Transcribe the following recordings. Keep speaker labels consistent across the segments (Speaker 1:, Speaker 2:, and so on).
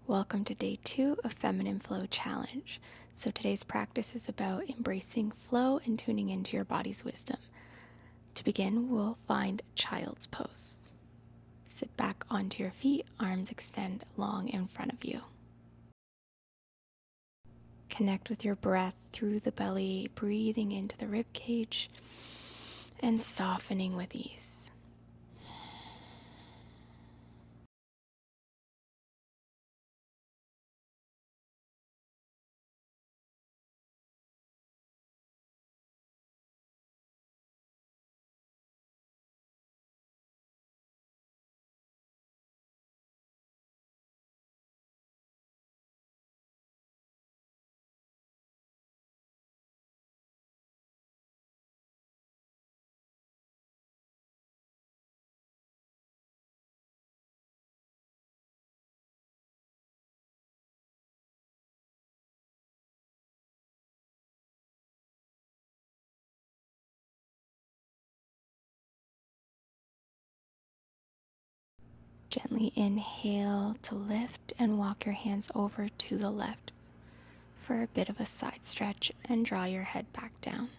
Speaker 1: Welcome to day 2 of Feminine Flow Challenge. So today's practice is about embracing flow and tuning into your body's wisdom. To begin, we'll find child's pose. Sit back onto your feet, arms extend long in front of you. Connect with your breath through the belly, breathing into the rib cage and softening with ease. Gently inhale to lift and walk your hands over to the left for a bit of a side stretch and draw your head back down.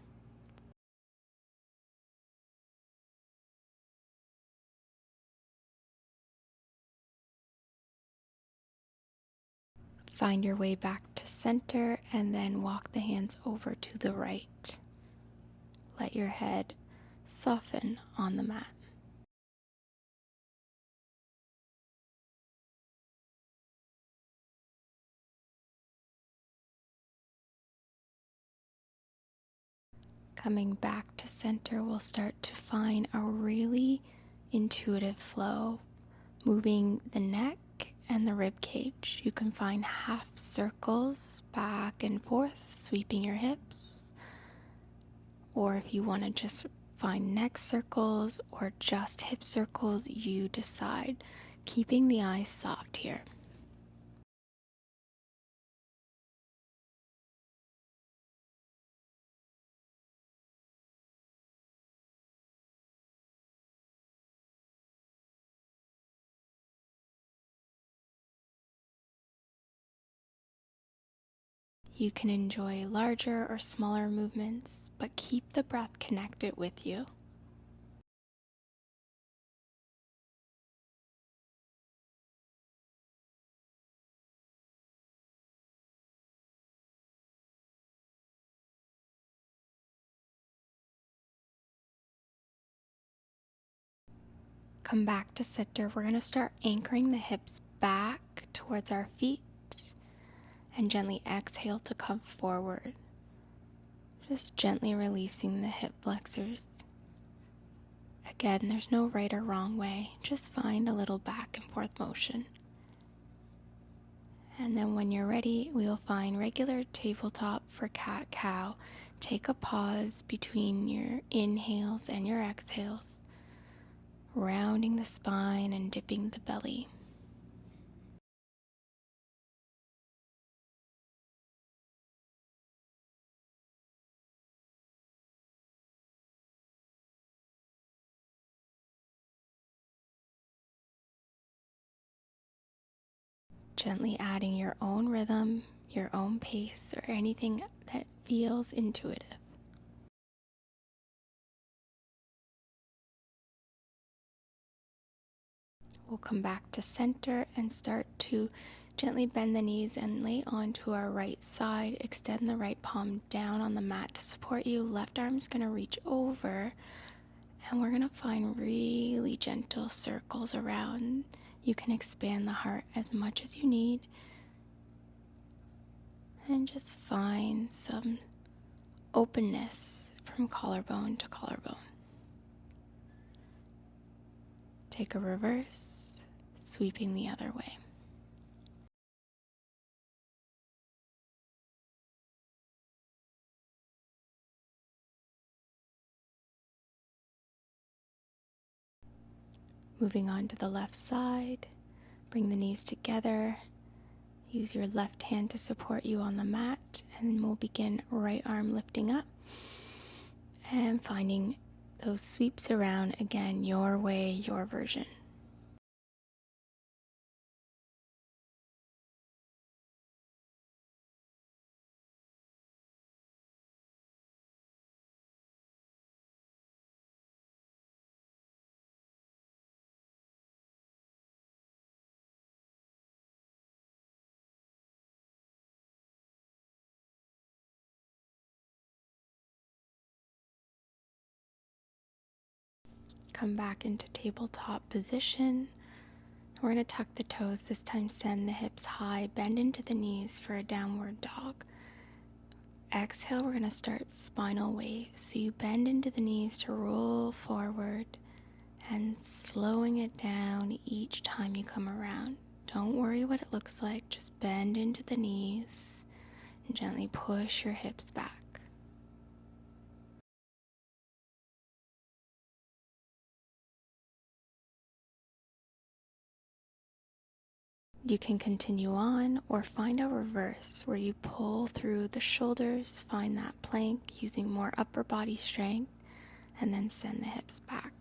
Speaker 1: Find your way back to center and then walk the hands over to the right. Let your head soften on the mat. Coming back to center, we'll start to find a really intuitive flow, moving the neck and the rib cage. You can find half circles back and forth, sweeping your hips. Or if you want to just find neck circles or just hip circles, you decide. Keeping the eyes soft here. You can enjoy larger or smaller movements, but keep the breath connected with you. Come back to center. We're going to start anchoring the hips back towards our feet and gently exhale to come forward. Just gently releasing the hip flexors. Again, there's no right or wrong way. Just find a little back and forth motion. And then when you're ready, we will find regular tabletop for cat-cow. Take a pause between your inhales and your exhales, rounding the spine and dipping the belly. Gently adding your own rhythm, your own pace, or anything that feels intuitive. We'll come back to center and start to gently bend the knees and lay onto our right side. Extend the right palm down on the mat to support you. Left arm's going to reach over, and we're going to find really gentle circles around. You can expand the heart as much as you need. And just find some openness from collarbone to collarbone. Take a reverse, sweeping the other way. Moving on to the left side, bring the knees together. Use your left hand to support you on the mat, and we'll begin right arm lifting up and finding those sweeps around, again, your way, your version. Come back into tabletop position. We're going to tuck the toes, this time send the hips high, bend into the knees for a downward dog. Exhale, we're going to start spinal waves. So you bend into the knees to roll forward and slowing it down each time you come around. Don't worry what it looks like, just bend into the knees and gently push your hips back. You can continue on or find a reverse where you pull through the shoulders, find that plank using more upper body strength, and then send the hips back.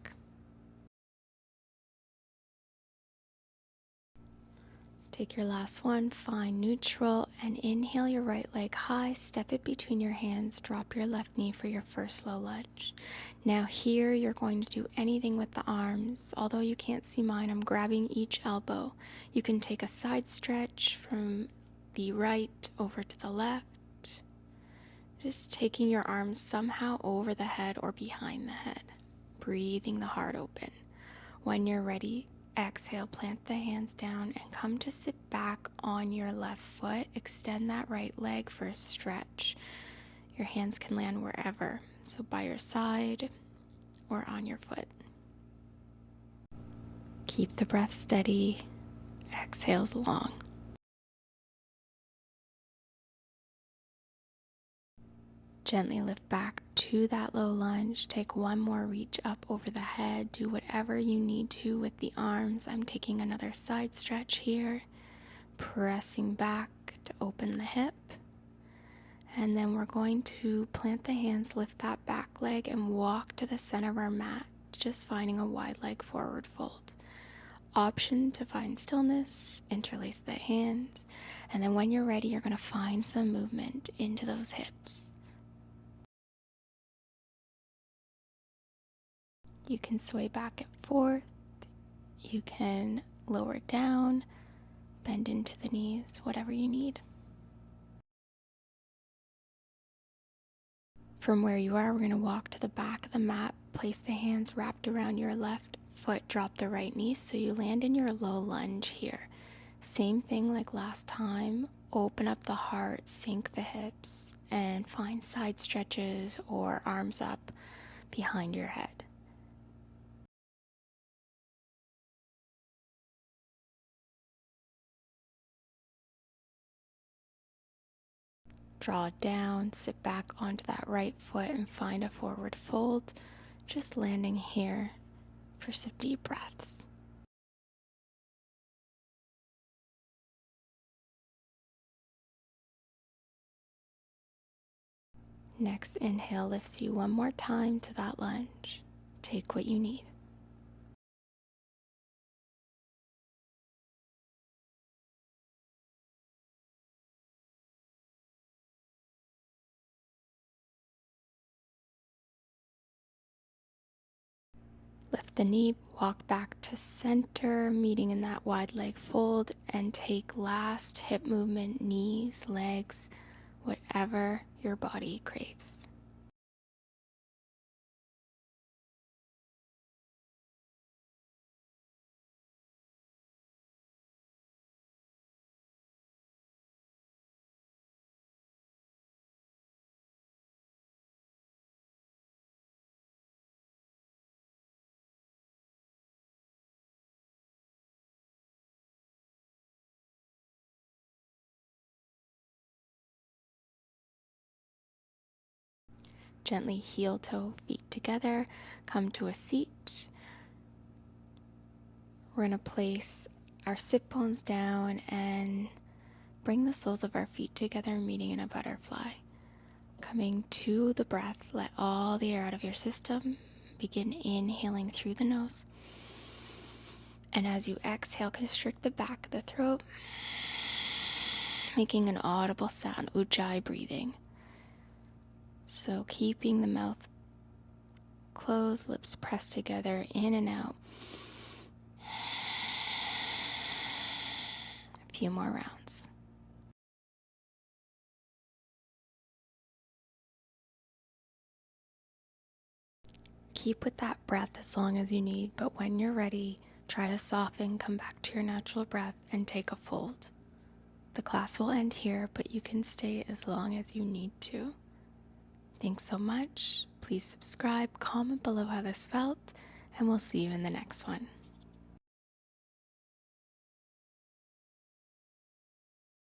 Speaker 1: Take your last one, find neutral, and inhale your right leg high, step it between your hands, drop your left knee for your first low lunge. Now here you're going to do anything with the arms. Although you can't see mine, I'm grabbing each elbow. You can take a side stretch from the right over to the left, just taking your arms somehow over the head or behind the head, breathing the heart open. When you're ready, exhale, plant the hands down and come to sit back on your left foot. Extend that right leg for a stretch. Your hands can land wherever, so by your side or on your foot. Keep the breath steady. Exhales long. Gently lift back to that low lunge. Take one more reach up over the head. Do whatever you need to with the arms. I'm taking another side stretch here. Pressing back to open the hip. And then we're going to plant the hands, lift that back leg, and walk to the center of our mat. Just finding a wide leg forward fold. Option to find stillness, interlace the hands. And then when you're ready, you're going to find some movement into those hips. You can sway back and forth, you can lower down, bend into the knees, whatever you need. From where you are, we're going to walk to the back of the mat, place the hands wrapped around your left foot, drop the right knee so you land in your low lunge here. Same thing like last time, open up the heart, sink the hips, and find side stretches or arms up behind your head. Draw it down, sit back onto that right foot and find a forward fold, just landing here for some deep breaths. Next inhale lifts you one more time to that lunge. Take what you need. Lift the knee, walk back to center, meeting in that wide leg fold, and take last hip movement, knees, legs, whatever your body craves. Gently heel toe feet together, come to a seat. We're going to place our sit bones down and bring the soles of our feet together, meeting in a butterfly. Coming to the breath, let all the air out of your system. Begin inhaling through the nose. And as you exhale, constrict the back of the throat, making an audible sound, ujjayi breathing. So keeping the mouth closed, lips pressed together, in and out. A few more rounds. keep with that breath as long as you need, but when you're ready, try to soften, come back to your natural breath, and take a fold. The class will end here, but you can stay as long as you need to. Thanks so much. Please subscribe, comment below how this felt, and we'll see you in the next one.